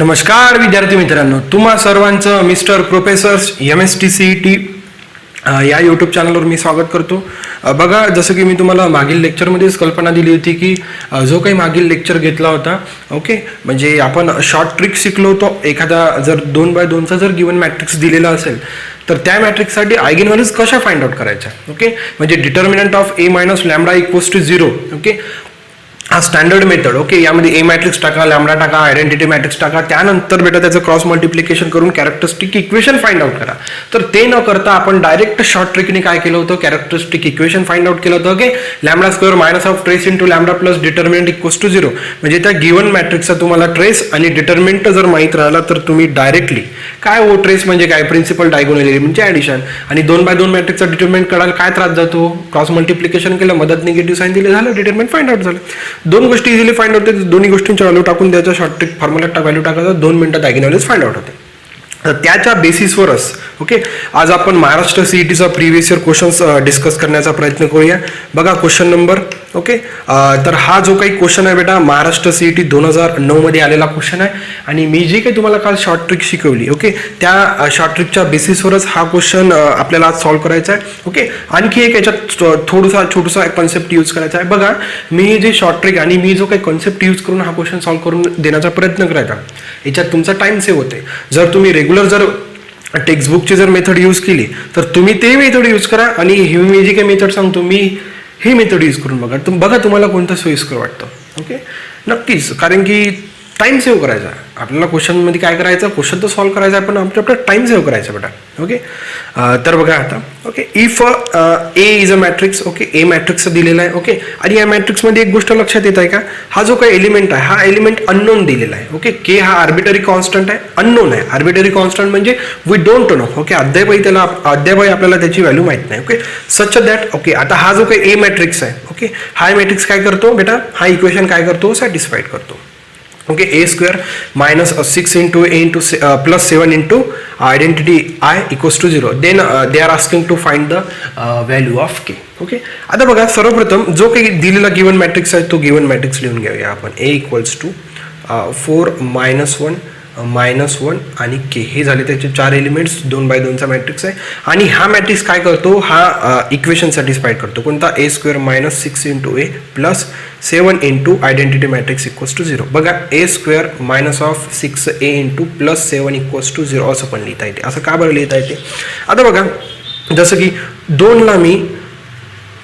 नमस्कार विद्यार्थी मित्रांनो, तुम्हा सर्वांचं मिस्टर प्रोफेसर्स MSTCET या यूट्यूब चॅनलवर मी स्वागत करतो. बघा, जसं की मी तुम्हाला मागील लेक्चरमध्येच कल्पना दिली होती की जो काही मागील लेक्चर घेतला होता, ओके, म्हणजे आपण शॉर्ट ट्रिक शिकलो होतो. एखादा जर 2x2चा जर गिवन मॅट्रिक्स दिलेला असेल तर त्या मॅट्रिक्ससाठी आयगेन व्हॅल्यूज कशा फाइंड आउट करायच्या, ओके, म्हणजे determinant of A minus lambda equals to 0, okay, हा स्टँडर्ड मेथड. ओके, यामध्ये ए मॅट्रिक्स टाका, लॅम्बडा टाका, आयडेंटिटी मॅट्रिक्स टाका, त्यानंतर बेटा त्याचं क्रॉस मल्टिप्लिकेशन करून कॅरेक्टरिस्टिक इक्वेशन फाइंड आउट करा. तर ते न करता आपण डायरेक्ट शॉर्ट ट्रिकने काय केलं होतं, कॅरेक्टरिस्टिक इक्वेशन फाइंड आउट केलं होतं. Okay, lambda square minus of trace into lambda plus determinant equals to 0, म्हणजे त्या गिवन मॅट्रिक्सचा तुम्हाला ट्रेस आणि डिटर्मिनंट जर माहीत राहिला तर तुम्ही डायरेक्टली काय हो, ट्रेस म्हणजे काय, प्रिन्सिपल डायगोनल एलिमेंटचे ॲडिशन, आणि 2x2 मॅट्रिक्सचा डिटर्मिनंट कळायला काय त्रास जातो, क्रॉस मल्टिप्लिकेशन केलं, मदत निगेटिव्ह साईन दिले, झालं, डिटर्मिनंट फाइंड आउट झालं. दोन गोष्टी इझिली फाइंड आउट होते, दोन्ही गोष्टींच्या व्हॅल्यू टाकून द्यायचं, शॉर्ट ट्रिक फॉर्म्युल्यात व्हॅल्यू टाकायचं, 2 मिनिटात आयगेन व्हॅल्यूज फाइंड आउट होते. तर त्याच्या बेसिसवरच ओके आज आपण महाराष्ट्र CETचा प्रिव्हियस इयर क्वेश्चन्स डिस्कस करण्याचा प्रयत्न करूया. बघा क्वेश्चन नंबर, ओके, तर हा जो काही क्वेश्चन आहे बेटा महाराष्ट्र CET 2009 मध्ये आलेला क्वेश्चन आहे, आणि मी जे काही तुम्हाला काल शॉर्ट ट्रिक शिकवली, ओके, त्या शॉर्ट ट्रिकच्या बेसिसवरच हा क्वेश्चन आपल्याला आज सॉल्व्ह करायचा आहे. ओके, आणखी एक याच्यात छोटासा कॉन्सेप्ट यूज करायचा आहे. बघा, मी जे शॉर्ट ट्रिक आणि मी जो काही कॉन्सेप्ट यूज करून हा क्वेश्चन सॉल्व्ह करून देण्याचा प्रयत्न करायचा, याच्यात तुमचा टाइम सेव्ह होते. जर तुम्ही रेग्युलर जर टेक्स्टबुकची जर मेथड यूज केली तर तुम्ही ते मेथड यूज करा, आणि मी जे काही मेथड सांगतो मी हे मेथड यूज करून बघा तुम्हाला कोणतं सोयीस्कर वाटतं. ओके, नक्कीच, कारण की टाइम सेव्ह करायचा आपल्याला. क्वेश्चनमध्ये काय करायचं, क्वेश्चन तर सॉल्व्ह करायचा आहे पण आपला टाइम सेव्ह करायचा बेटा. ओके, तर बघा आता, okay, if A is a matrix, okay, A matrix दिलेला आहे, ओके, आणि या मॅट्रिक्समध्ये एक गोष्ट लक्षात येत आहे का, हा जो काही एलिमेंट आहे हा एलिमेंट अननोन दिलेला आहे. ओके, के हा आर्बिटरी कॉन्स्टंट आहे, अननोन आहे. आर्बिटरी कॉन्स्टंट म्हणजे वी डोंट नो, ओके, अद्यापही आपल्याला त्याची व्हॅल्यू माहित नाही. ओके, सच दॅट, ओके, आता हा जो काही ए मॅट्रिक्स आहे, ओके, हा मॅट्रिक्स काय करतो बेटा, हा इक्वेशन काय करतो, सॅटिस्फाईड करतो. Okay, A square minus 6 into A into plus 7 into identity I equals to 0. Then they are asking to find the value of K. Okay, आता बघा, सर्वप्रथम जो काही दिलेला गिवन मॅट्रिक्स आहे तो गिवन मॅट्रिक्स लिहून घेऊया आपण. ए इक्वल्स टू 4 -1 -1 आणि के, हे झाले त्याचे 4 एलिमेंट्स. 2x2चा मॅट्रिक्स आहे, आणि हा मॅट्रिक्स काय करतो, हा इक्वेशन सॅटिस्फाईड करतो. कोणता, A square minus 6 into A plus 7 into identity matrix equals to 0. बघा, A square minus of 6a into plus 7 equals to 0 असं पण लिहिता येते. असं का बरं लिहिता येते, आता बघा, जसं की 2ला मी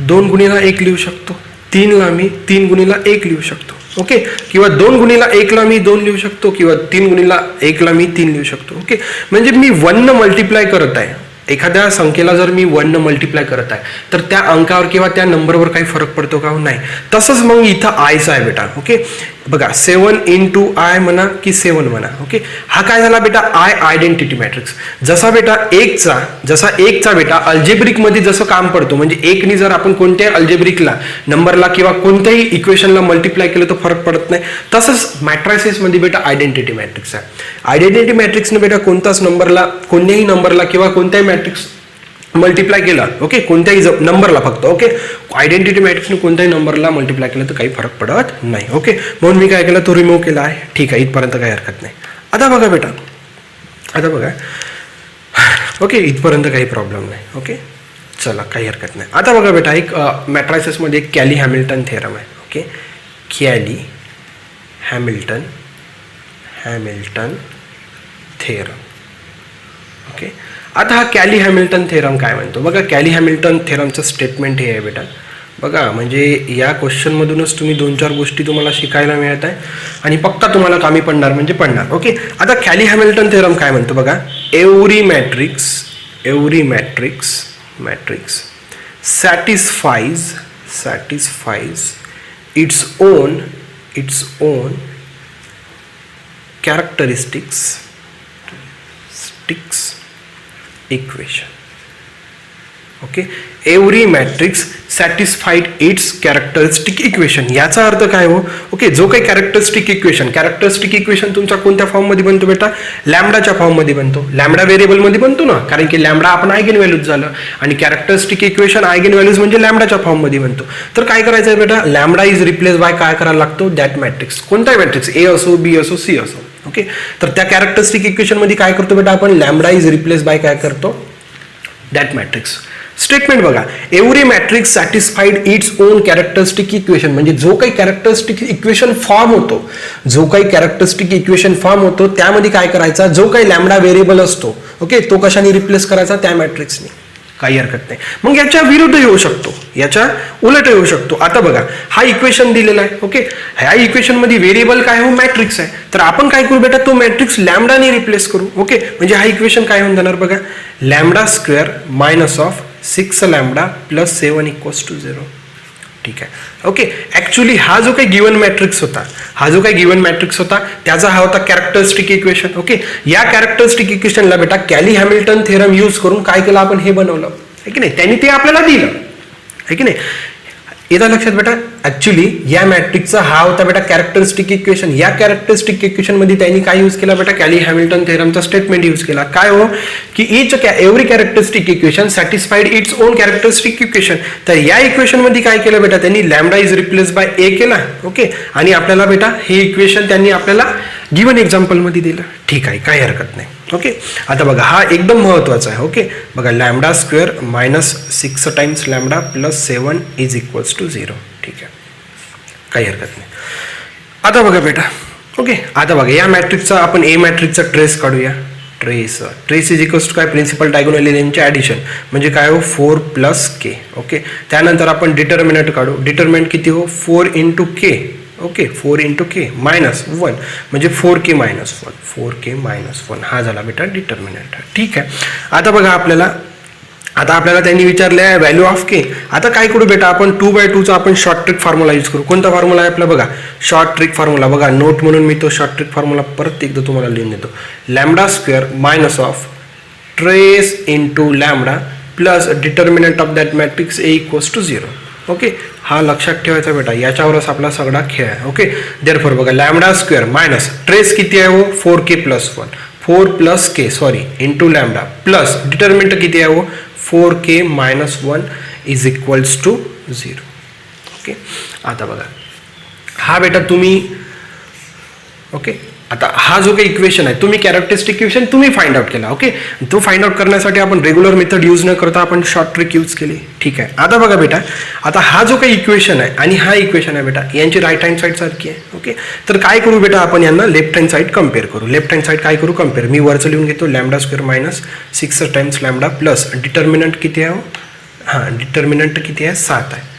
2 गुणिला 1 लिहू शकतो, 3ला मी 3 गुणिला 1 लिहू शकतो. ओके, किंवा 2 गुणिला 1ला मी 2 लिहू शकतो, किंवा 3 गुणिला 1ला मी 3 लिहू शकतो. ओके, म्हणजे मी 1 न मल्टिप्लाय करत आहे. एखाद्या संख्येला जर मी 1 न मल्टिप्लाय करत आहे तर त्या अंकावर किंवा त्या नंबरवर काही फरक पडतो का, नाही. तसंच मग इथं आयचा आहे बेटा. ओके, बघा, 7 इंटू आय म्हणा की 7 म्हणा. ओके, हा काय झाला बेटा, आयडेंटिटी मॅट्रिक्स. जसा बेटा एकचा बेटा अल्जेब्रिकमध्ये जसं काम पडतो, म्हणजे एकनी जर आपण कोणत्याही अल्जेब्रिकला नंबरला किंवा कोणत्याही इक्वेशनला मल्टिप्लाय केलं तर फरक पडत नाही, तसंच मॅट्रायसिसमध्ये बेटा आयडेंटिटी मॅट्रिक्स आहे. आयडेंटिटी मॅट्रिक्सने बेटा कोणत्याही नंबरला किंवा कोणत्याही मॅट्रिक्स मल्टिप्लाय केला, ओके, कोणत्याही नंबरला फक्त, ओके, आयडेंटिटी मॅट्रिक्सने कोणत्याही नंबरला मल्टिप्लाय केलं तर काही फरक पडत नाही. ओके, म्हणून मी काय केलं, तो रिमूव्ह केला आहे. ठीक आहे, इथपर्यंत काही हरकत नाही. आता बघा बेटा, ओके, इथपर्यंत काही प्रॉब्लेम नाही. ओके, चला, काही हरकत नाही. आता बघा बेटा, एक मॅट्रायसिसमध्ये एक कॅली हॅमिल्टन थेरम आहे. Okay, Cayley Hamilton theorem. Okay, आता हा कॅली हॅमिल्टन थेरम काय म्हणतो, बघा, कॅली हॅमिल्टन थेरमचं स्टेटमेंट हे आहे बेटा. बघा, म्हणजे या क्वेश्चनमधूनच तुम्ही 2-4 गोष्टी तुम्हाला शिकायला मिळत आहे, आणि पक्का तुम्हाला कामी पडणार म्हणजे पडणार. ओके, आता कॅली हॅमिल्टन थेरम काय म्हणतो, बघा, every matrix satisfies its own characteristics equation. Okay, every matrix satisfied it's characteristic equation. याचा अर्थ काय हो, ओके, जो काही कॅरेक्टरिस्टिक इक्वेशन तुमचा कोणत्या फॉर्ममध्ये बनतो बेटा, लॅम्बडाच्या फॉर्ममध्ये बनतो. लॅम्बडा व्हेरिएबलमध्ये बनतो ना, कारण की लॅम्बडा आपण आयगेन व्हॅल्यूज झालं, आणि कॅरेक्टरिस्टिक इक्वेशन आयगेन व्हॅल्यूज म्हणजे लॅम्बडाच्या फॉर्ममध्ये बनतो. तर काय करायचं आहे बेटा, लॅम्बडा इज रिप्लेस बाय काय करायला लागतो, दॅट मॅट्रिक्स. कोणताही मॅट्रिक्स, ए असो, बी असो, सी असो. ओके, तर त्या कॅरेक्टरिस्टिक इक्वेशन मध्ये काय करतो बेटा आपण, लॅम्बडा इज रिप्लेस बाय काय करतो, दॅट मॅट्रिक्स. स्टेटमेंट बघा, every matrix satisfied its own characteristic equation, म्हणजे जो काही कॅरेक्टरिस्टिक इक्वेशन फॉर्म होतो, त्यामध्ये काय करायचा, जो काही लॅम्बडा व्हेरिएबल असतो ओके, तो कशाने रिप्लेस करायचा, त्या मॅट्रिक्सने. काही हरकत नाही. मग याच्या विरुद्ध येऊ शकतो, याच्या उलट येऊ शकतो. आता बघा हा इक्वेशन दिलेला आहे ओके, ह्या इक्वेशन मध्ये व्हेरिएबल काय हो, मॅट्रिक्स आहे. तर आपण काय करू बेटा, तो मॅट्रिक्स लॅम्बडाने रिप्लेस करू ओके. म्हणजे हा इक्वेशन काय होऊन जाणार बघा, lambda square minus of 6 lambda plus 7 equals to 0. ठीक आहे ओके. ऍक्च्युली हा जो काही गिवन मॅट्रिक्स होता, त्याचा हा होता कॅरेक्टरिस्टिक इक्वेशन ओके. या कॅरेक्टरिस्टिक इक्वेशनला बेटा कॅली हॅमिल्टन थेरम यूज करून काय केलं आपण, हे बनवलं आहे की नाही, त्यांनी ते आपल्याला दिलं आहे की नाही. येतं लक्षात बेटा, ऍक्च्युली या मॅट्रिक्सचा हा होता बेटा कॅरेक्टरिस्टिक इक्वेशन. या कॅरेक्टरिस्टिक इक्वेशन मध्ये त्यांनी काय यूज केला बेटा, कॅली हॅमिल्टन थेरमचा स्टेटमेंट यूज केला. काय हो की every characteristic equation satisfied its own characteristic equation. तर या इक्वेशन मध्ये काय केलं बेटा, त्यांनी लॅम्बडा इज रिप्लेस बाय ए केला ओके, आणि आपल्याला बेटा हे इक्वेशन त्यांनी आपल्याला गिवन एक्झाम्पल मध्ये दिलं. ठीक आहे, काही हरकत नाही ओके. आता बघा हा एकदम महत्वाचा आहे ओके. बघा lambda square minus 6 times lambda plus 7 is equals to 0. ठीक आहे, काही हरकत नाही. आता बघा बेटा ओके, आता बघा या मॅट्रिक्सचा आपण ए मॅट्रिक्सचा ट्रेस काढूया. ट्रेस इज इक्वल्स टू काय, प्रिन्सिपल डायगोनल एलिमेंटचे ॲडिशन, म्हणजे काय हो 4 प्लस के ओके. त्यानंतर आपण डिटर्मिनंट काढू. डिटर्मिनंट किती हो, 4 इंटू के ओके, 4 इंटू के मायनस 1 म्हणजे 4k मायनस 1 हा झाला बेटा डिटर्मिनंट. ठीक आहे. आता बघा आपल्याला त्यांनी विचारले आहे व्हॅल्यू ऑफ के. आता काय करू बेटा, आपण 2/2चा आपण शॉर्ट ट्रिक फॉर्म्युला यूज करू. कोणता फॉर्म्युला आहे आपला बघा, शॉर्ट ट्रिक फॉर्म्युला. बघा नोट म्हणून मी तो शॉर्ट ट्रिक फॉर्म्युला परत एकदा तुम्हाला लिहून देतो. Lambda square minus of trace into lambda plus determinant of that matrix A equals to 0 okay. हा लक्षात ठेवायचा बेटा, याच्यावरच आपला सगळा खेळ आहे ओके. देअरफॉर बघा लॅम्बडा स्क्वेअर मायनस ट्रेस किती आहे हो, 4k plus 1 4 plus K into lambda plus determinant किती आहे हो, 4k minus 1 is equals to 0 okay. आता बघा हा बेटा तुम्ही ओके, आता हा जो काही इक्वेशन आहे, तुम्ही कॅरेक्टरिस्टिक इक्वेशन तुम्ही फाइंड आउट केला ओके. तो फाइंड आउट करण्यासाठी आपण रेग्युलर मेथड यूज न करता आपण शॉर्ट ट्रिक यूज केली. ठीक आहे. आता बघा बेटा, आता हा जो काही इक्वेशन आहे आणि हा इक्वेशन आहे बेटा, यांची राईट हँड साईड सारखी आहे ओके. तर काय करू बेटा, आपण यांना लेफ्ट हँड साईड कम्पेअर करू. लेफ्ट हँड साईड काय करू, कम्पेअर. मी वरचं लिहून घेतो, lambda square minus 6 times lambda plus determinant किती आहे, हां डिटर्मिनंट किती आहे, 7 आहे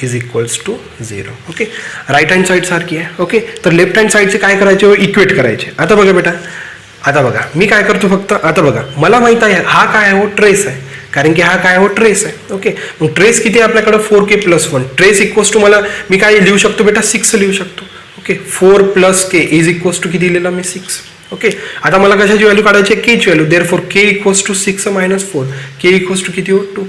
is equals to 0 okay. Right hand side सारखी आहे ओके. तर लेफ्ट हँड साईडचे काय करायचे, इक्वेट करायचे. आता बघा बेटा, आता बघा मी काय करतो फक्त, आता बघा मला माहित आहे हा काय आहे हो, ट्रेस आहे, कारण की हा काय हो, ट्रेस आहे ओके. मग ट्रेस किती आहे आपल्याकडे, 4k plus 1. Trace equals to मला मी काय लिहू शकतो बेटा, 6 लिहू शकतो okay. 4 plus K is equals to किती लिहिलं मी, 6 ओके. आता मला कशाची व्हॅल्यू काढायची आहे, के ची value. Therefore K equals to 6 minus 4 K equals to किती हो, 2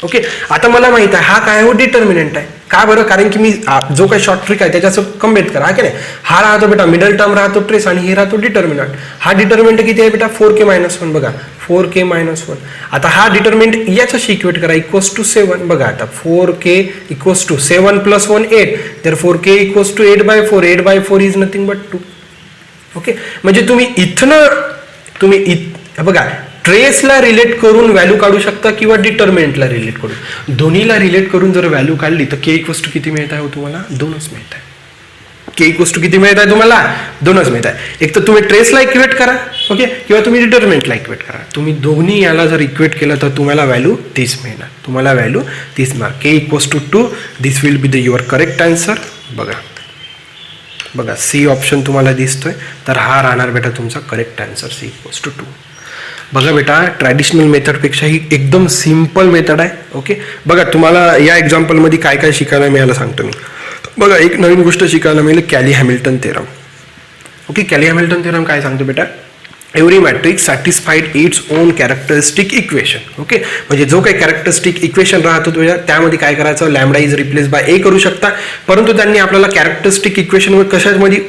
ओके. आता मला माहित आहे हा काय हो, डिटर्मिनंट आहे. का बरं, कारण की मी जो काही शॉर्ट ट्रिक आहे त्याच्यासोबत कम्पेअर करा की नाही. हा राहतो बेटा मिडल टर्म राहतो ट्रेस आणि हे राहतो डिटर्मिनंट. हा डिटर्मिनंट किती आहे बेटा, 4k मायनस 1 बघा, 4k मायनस 1. आता हा डिटर्मिनंट याच्याशी इक्वेट करा, इक्वल्स टू 7 बघा. आता 4k इक्वल्स टू 7 प्लस 1 8, तर 4k इक्वल्स टू 8/4. 8/4 इज नथिंग बट 2 ओके. म्हणजे तुम्ही बघा ट्रेसला रिलेट करून व्हॅल्यू काढू शकता किंवा डिटर्मिनंटला रिलेट करून, दोन्हीला रिलेट करून जर व्हॅल्यू काढली तर के इक्वल्स टू किती मिळत आहे तुम्हाला, 2च मिळत आहे. के इक्वल्स टू किती मिळत आहे तुम्हाला, 2च मिळत आहे. एक तर तुम्ही ट्रेसला इक्वेट करा ओके, किंवा तुम्ही डिटर्मिनंटला इक्वेट करा. तुम्ही दोन्ही याला जर इक्वेट केलं तर तुम्हाला व्हॅल्यू 30 मिळणार, तुम्हाला व्हॅल्यू 30 मिळणार. K equals to 2, this will be the your correct answer. बघा सी ऑप्शन तुम्हाला दिसतोय, तर हा राहणार बेटा तुमचा correct answer, C equals to 2. बघा बेटा ट्रॅडिशनल मेथडपेक्षा ही एकदम सिम्पल मेथड आहे ओके. बघा तुम्हाला या एक्झाम्पलमध्ये काय काय शिकायला मिळालं सांगतो मी. बघा एक नवीन गोष्ट शिकायला मिळेल, Cayley Hamilton theorem okay. Cayley Hamilton theorem काय सांगतो बेटा, every matrix satisfied its own characteristic equation. Okay, म्हणजे जो काही कॅरेक्टरिस्टिक इक्वेशन राहतो त्यामध्ये काय करायचं, lambda is replace by A करू शकता. परंतु त्यांनी आपल्याला कॅरेक्टरिस्टिक इक्वेशन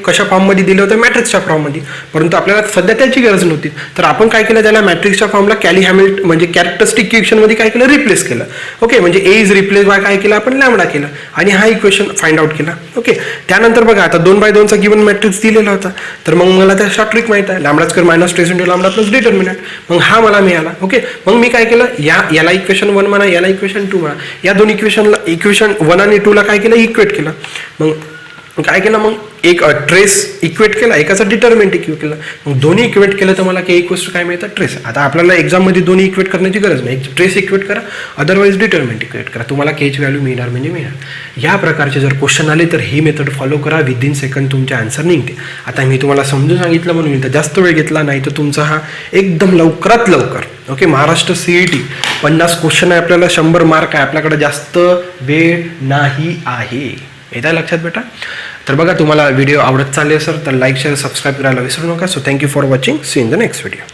कशा फॉर्ममध्ये दिलं होतं, मॅट्रिक्सच्या फॉर्ममध्ये. परंतु आपल्याला सध्या त्याची गरज नव्हती, तर आपण काय केलं, त्याला मॅट्रिक्सच्या फॉर्मला कॅली हॅमिल्टन म्हणजे कॅरेक्टरिस्टिक इक्वेशनमध्ये काय केलं, रिप्लेस केलं. ओके, म्हणजे ए इज रिप्लेस बाय काय केलं आपण, लॅम्बडा केलं आणि हा इक्वेशन फाइंड आउट केला. ओके, त्यानंतर बघा आता 2x2चा गिवन मॅट्रिक्स दिलेला होता, तर मग मला त्या शॉर्ट ट्रिक माहिती आहे, lambda square minus trace into lambda plus determinant. मग हा मला मिळाला. ओके, मग मी काय केलं, याला इक्वेशन 1 म्हणा, याला इक्वेशन 2 म्हणा, या दोन इक्वेशन 1 आणि 2 ला काय केलं, इक्वेट केलं. मग काय केलं, मग एक ट्रेस इक्वेट केला, एकाचा डिटर्मिनंट इक्वेट केला. मग दोन्ही इक्वेट केलं तर मला के इक्वल्स टू काय मिळतं, ट्रेस. आता आपल्याला एक्झाममध्ये दोन्ही इक्वेट करण्याची गरज नाही, ट्रेस इक्वेट करा, अदरवाईज डिटर्मिनंट इक्वेट करा, तुम्हाला केची व्हॅल्यू मिळणार म्हणजे मिळणार. या प्रकारचे जर क्वेश्चन आले तर ही मेथड फॉलो करा, विदिन सेकंड तुमचे आन्सर निघते. आता मी तुम्हाला समजून सांगितलं म्हणून इथं जास्त वेळ घेतला नाही, तर तुमचा हा एकदम लवकरात लवकर. ओके, महाराष्ट्र CET 50 क्वेश्चन आहे आपल्याला, 100 मार्क आहे, आपल्याकडे जास्त वेळ नाही आहे. येत आहे लक्षात बेटा. तर बघा, तुम्हाला व्हिडिओ आवडत चालले असेल तर लाईक शेअर सबस्क्राईब करायला विसरू नका. So thank you for watching. See in the next video.